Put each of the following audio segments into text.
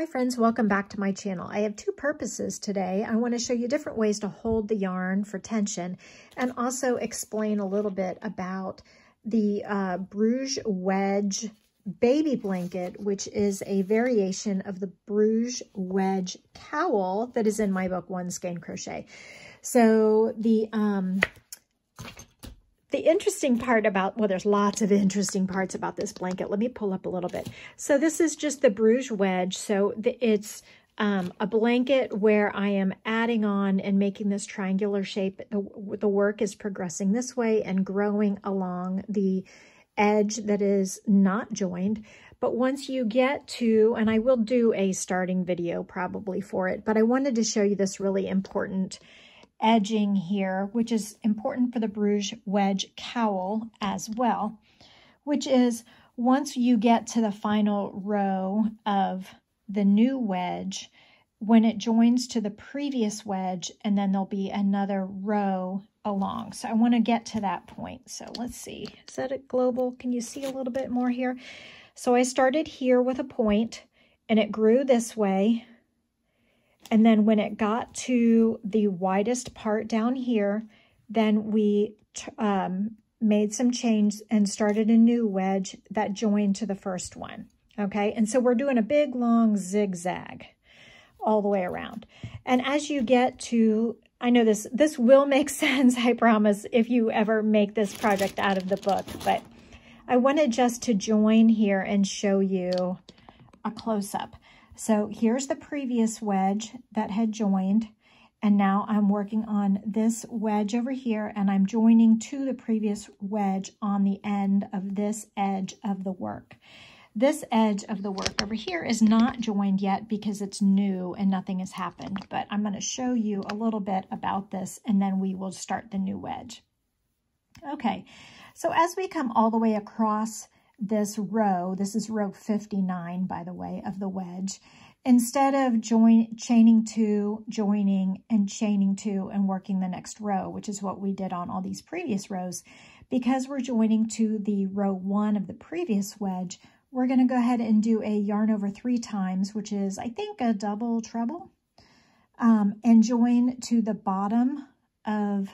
Hi friends, welcome back to my channel. I have two purposes today. I want to show you different ways to hold the yarn for tension and also explain a little bit about the Bruges wedge baby blanket, which is a variation of the Bruges wedge cowl that is in my book, One Skein Crochet. So the interesting part about, well, there's lots of interesting parts about this blanket. Let me pull up a little bit. So this is just the Bruges wedge. So it's a blanket where I am adding on and making this triangular shape. The work is progressing this way and growing along the edge that is not joined. But once you get to, and I will do a starting video probably for it, but I wanted to show you this really important edging here, which is important for the Bruges wedge cowl as well, which is once you get to the final row of the new wedge, when it joins to the previous wedge, and then there'll be another row along. So I want to get to that point. So let's see, is that a global? Can you see a little bit more here? So I started here with a point and it grew this way. And then when it got to the widest part down here, then we made some chains and started a new wedge that joined to the first one. Okay, and so we're doing a big long zigzag all the way around. And as you get to, I know this will make sense, I promise, if you ever make this project out of the book, but I wanted just to join here and show you a close-up. So here's the previous wedge that had joined, and now I'm working on this wedge over here, and I'm joining to the previous wedge on the end of this edge of the work. This edge of the work over here is not joined yet because it's new and nothing has happened, but I'm going to show you a little bit about this, and then we will start the new wedge. Okay, so as we come all the way across this row, this is row 59, by the way, of the wedge, instead of chaining two, joining and chaining two and working the next row, which is what we did on all these previous rows, because we're joining to the row 1 of the previous wedge, we're going to go ahead and do a yarn over 3 times, which is, I think, a double treble, and join to the bottom of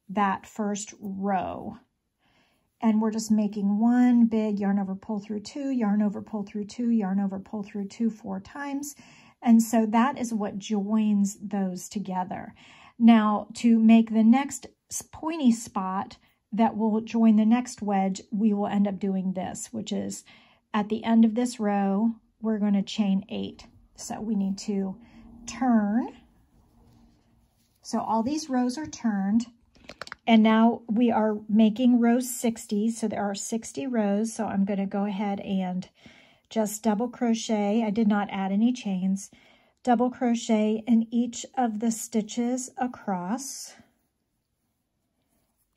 that first row. And we're just making one big yarn over, pull through 2, yarn over, pull through 2, yarn over, pull through 2, 4 times. And so that is what joins those together. Now, to make the next pointy spot that will join the next wedge, we will end up doing this, which is at the end of this row, we're going to chain 8. So we need to turn. So all these rows are turned. And now we are making row 60, so there are 60 rows. So I'm going to go ahead and just double crochet. I did not add any chains. Double crochet in each of the stitches across.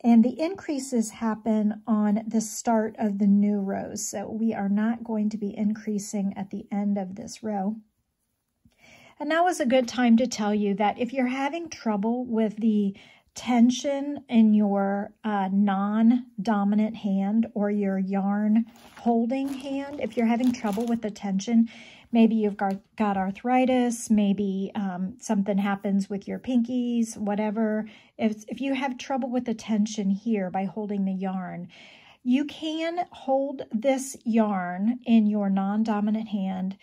And the increases happen on the start of the new rows. So we are not going to be increasing at the end of this row. And now is a good time to tell you that if you're having trouble with the tension in your non-dominant hand or your yarn holding hand, if you're having trouble with the tension, maybe you've got arthritis, maybe something happens with your pinkies, whatever. If you have trouble with the tension here by holding the yarn, you can hold this yarn in your non-dominant hand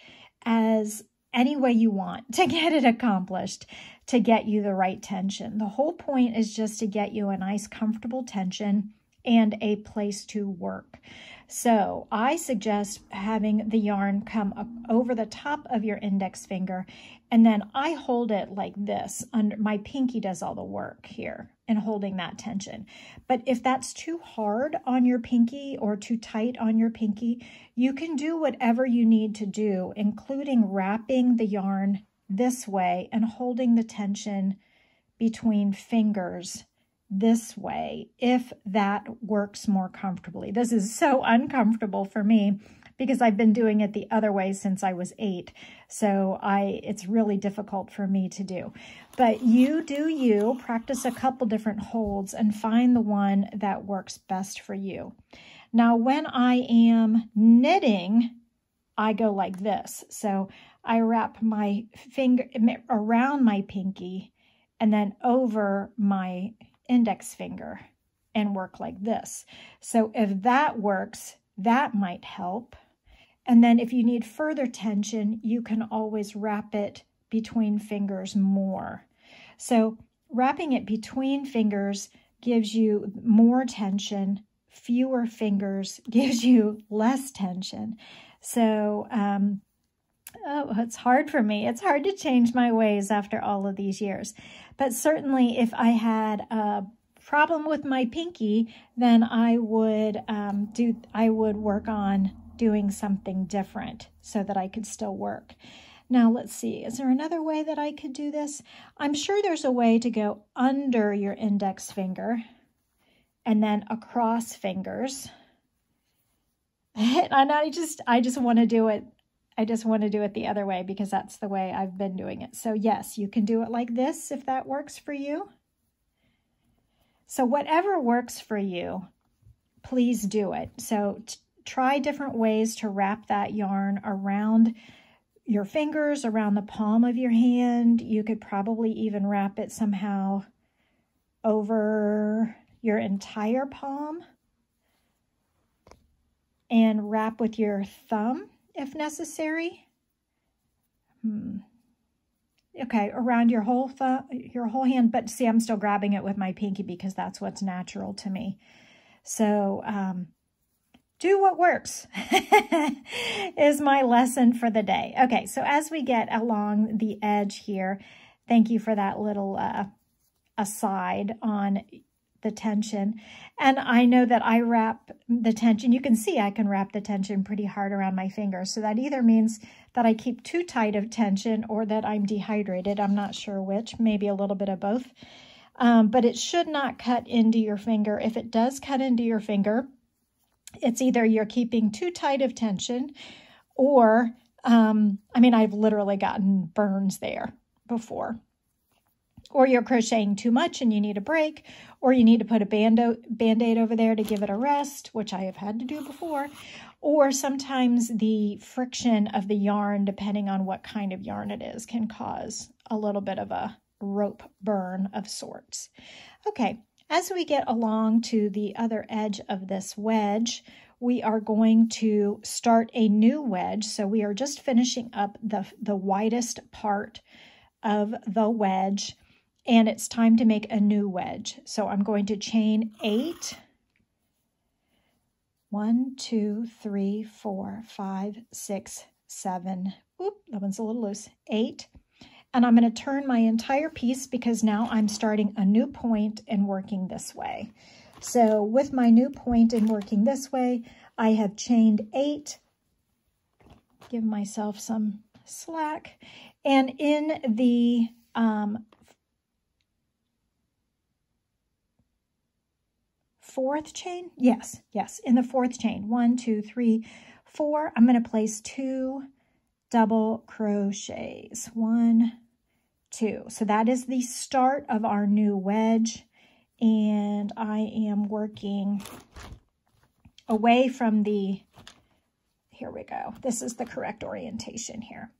as any way you want to get it accomplished, to get you the right tension. The whole point is just to get you a nice comfortable tension and a place to work. So I suggest having the yarn come up over the top of your index finger, and then I hold it like this. My pinky does all the work here in holding that tension. But if that's too hard on your pinky or too tight on your pinky, you can do whatever you need to do, including wrapping the yarn this way and holding the tension between fingers this way, if that works more comfortably. This is so uncomfortable for me because I've been doing it the other way since I was 8. So it's really difficult for me to do. But you do you, practice a couple different holds and find the one that works best for you. Now, when I am knitting, I go like this. So I wrap my finger around my pinky and then over my index finger and work like this. So if that works, that might help. And then if you need further tension, you can always wrap it between fingers more. So wrapping it between fingers gives you more tension. Fewer fingers gives you less tension. So, it's hard for me. It's hard to change my ways after all of these years. But certainly if I had a problem with my pinky, then I would work on doing something different so that I could still work. Now let's see, is there another way that I could do this? I'm sure there's a way to go under your index finger and then across fingers. And I just want to do it. I just want to do it the other way because that's the way I've been doing it. So yes, you can do it like this if that works for you. So whatever works for you, please do it. So try different ways to wrap that yarn around your fingers, around the palm of your hand. You could probably even wrap it somehow over your entire palm and wrap with your thumb if necessary. Okay, around your whole hand, but see, I'm still grabbing it with my pinky because that's what's natural to me. So do what works is my lesson for the day. Okay, so as we get along the edge here, thank you for that little aside on the tension. And I know that I wrap the tension. You can see I can wrap the tension pretty hard around my fingers. So that either means that I keep too tight of tension or that I'm dehydrated. I'm not sure which, maybe a little bit of both. But it should not cut into your finger. If it does cut into your finger, it's either you're keeping too tight of tension or, I mean, I've literally gotten burns there before. Or you're crocheting too much and you need a break, or you need to put a Band-Aid over there to give it a rest, which I have had to do before. Or sometimes the friction of the yarn, depending on what kind of yarn it is, can cause a little bit of a rope burn of sorts. Okay, as we get along to the other edge of this wedge, we are going to start a new wedge. So we are just finishing up the widest part of the wedge, and it's time to make a new wedge. So I'm going to chain 8. 1, 2, 3, 4, 5, 6, 7. Oop, that one's a little loose. 8. And I'm going to turn my entire piece because now I'm starting a new point and working this way. So with my new point and working this way, I have chained 8. Give myself some slack. And in the fourth chain, yes, in the fourth chain, 1, 2, 3, 4, I'm going to place 2 double crochets, 1, 2. So that is the start of our new wedge, and I am working away from the, here we go, this is the correct orientation here.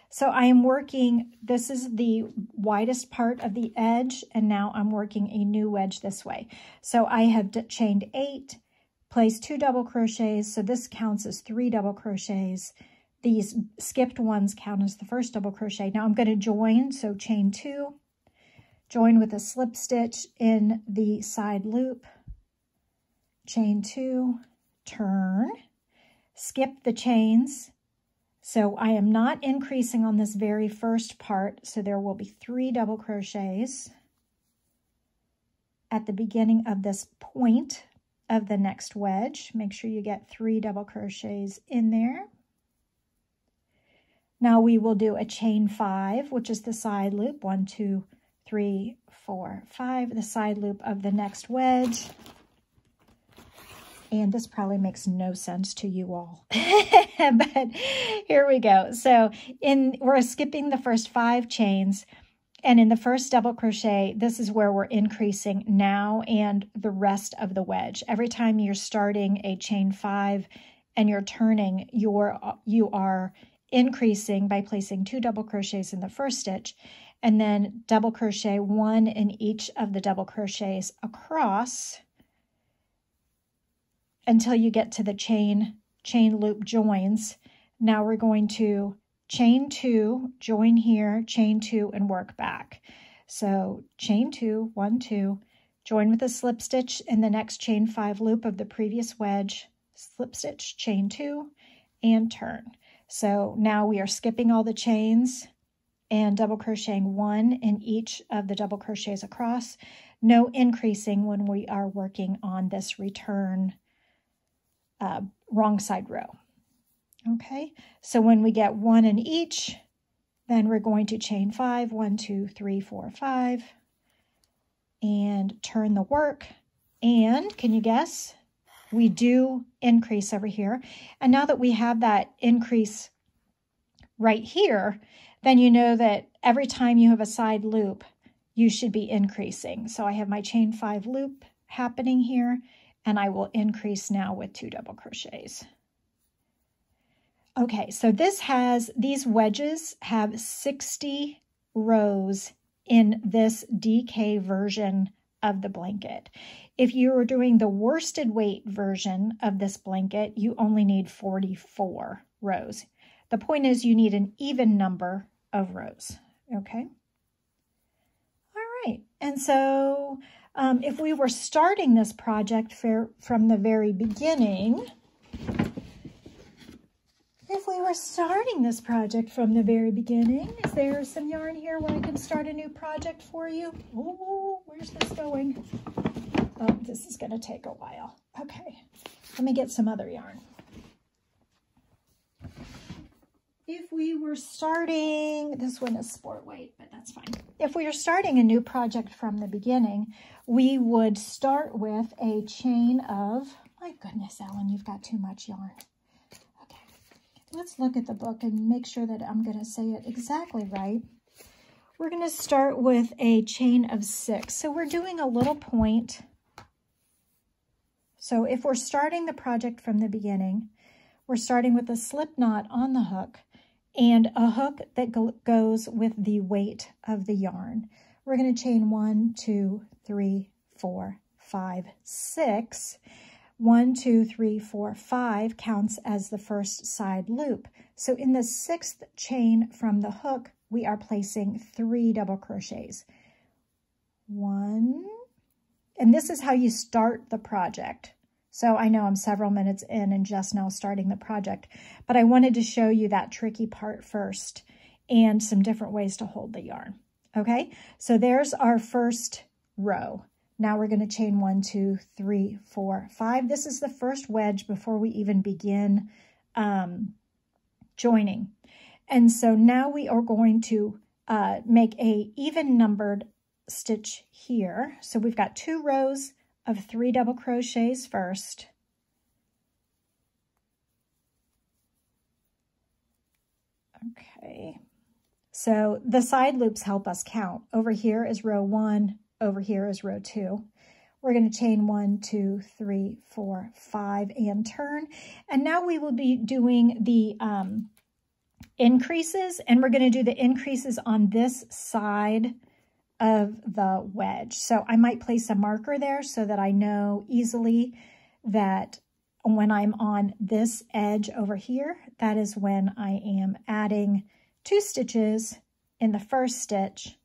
So I am working, this is the widest part of the edge, and now I'm working a new wedge this way. So I have chained 8, placed 2 double crochets, so this counts as 3 double crochets. These skipped ones count as the first double crochet. Now I'm going to join, so chain 2, join with a slip stitch in the side loop, chain 2, turn, skip the chains. So I am not increasing on this very first part, so there will be 3 double crochets at the beginning of this point of the next wedge. Make sure you get 3 double crochets in there. Now we will do a chain 5, which is the side loop. 1, 2, 3, 4, 5, the side loop of the next wedge. And this probably makes no sense to you all, but here we go. So we're skipping the first 5 chains, and in the first double crochet, this is where we're increasing now and the rest of the wedge. Every time you're starting a chain 5 and you're turning, you are increasing by placing 2 double crochets in the first stitch, and then double crochet 1 in each of the double crochets across until you get to the chain loop joins. Now we're going to chain 2, join here, chain 2, and work back. So chain 2, 1, 2, join with a slip stitch in the next chain 5 loop of the previous wedge, slip stitch, chain 2, and turn. So now we are skipping all the chains and double crocheting 1 in each of the double crochets across. No increasing when we are working on this return wrong side row. Okay, so when we get 1 in each, then we're going to chain 5, 1, 2, 3, 4, 5, and turn the work. And can you guess? We do increase over here. And now that we have that increase right here, then you know that every time you have a side loop, you should be increasing. So I have my chain 5 loop happening here, and I will increase now with 2 double crochets. Okay, so these wedges have 60 rows in this DK version of the blanket. If you were doing the worsted weight version of this blanket, you only need 44 rows. The point is you need an even number of rows, okay? All right, and so if we were starting this project from the very beginning, is there some yarn here where I can start a new project for you? Oh, where's this going? Oh, this is going to take a while. Okay, let me get some other yarn. If we were starting, this one is sport weight, but that's fine. If we were starting a new project from the beginning, we would start with a chain of, my goodness, Ellen, you've got too much yarn. Okay, let's look at the book and make sure that I'm going to say it exactly right. We're going to start with a chain of 6. So we're doing a little point. So if we're starting the project from the beginning, we're starting with a slip knot on the hook and a hook that goes with the weight of the yarn. We're going to chain 1, 2, 3, 4, 5, 6. 1, 2, 3, 4, 5 counts as the first side loop. So in the 6th chain from the hook, we are placing 3 double crochets. 1, and this is how you start the project. So I know I'm several minutes in and just now starting the project, but I wanted to show you that tricky part first and some different ways to hold the yarn. Okay, so there's our first row. Now we're going to chain 1, 2, 3, 4, 5. This is the first wedge before we even begin joining. And so now we are going to make a even numbered stitch here. So we've got 2 rows of 3 double crochets first. Okay, so the side loops help us count. Over here is row 1, over here is row 2. We're going to chain 1, 2, 3, 4, 5, and turn. And now we will be doing the increases, and we're going to do the increases on this side of the wedge. So I might place a marker there so that I know easily that when I'm on this edge over here, that is when I am adding 2 stitches in the first stitch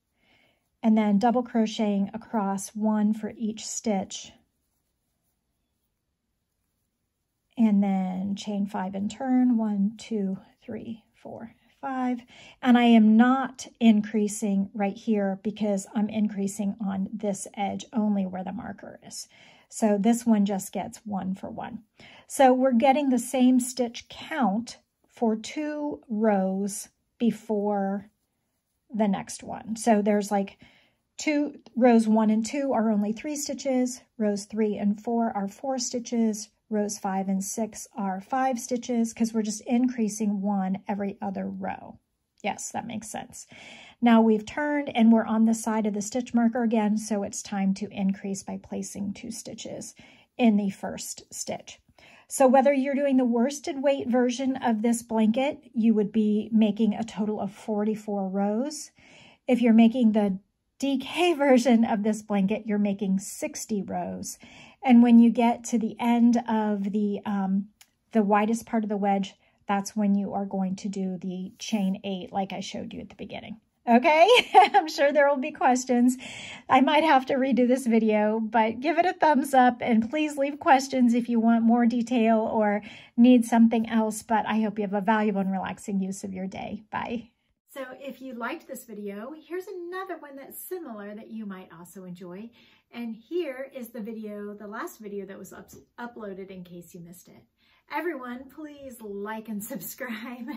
and then double crocheting across 1 for each stitch. And then chain 5 and turn, 1, 2, 3, 4, 5. And I am not increasing right here because I'm increasing on this edge only where the marker is. So this one just gets 1 for 1. So we're getting the same stitch count for 2 rows before the next one. So there's like rows 1 and 2 are only 3 stitches, rows 3 and 4 are 4 stitches, rows 5 and 6 are 5 stitches because we're just increasing 1 every other row. Yes, that makes sense. Now we've turned and we're on the side of the stitch marker again, so it's time to increase by placing 2 stitches in the first stitch. So whether you're doing the worsted weight version of this blanket, you would be making a total of 44 rows. If you're making the DK version of this blanket, you're making 60 rows. And when you get to the end of the widest part of the wedge, that's when you are going to do the chain 8 like I showed you at the beginning. Okay, I'm sure there will be questions. I might have to redo this video, but give it a thumbs up and please leave questions if you want more detail or need something else. But I hope you have a valuable and relaxing use of your day. Bye. So if you liked this video, here's another one that's similar that you might also enjoy. And here is the video, the last video that was uploaded in case you missed it. Everyone, please like and subscribe.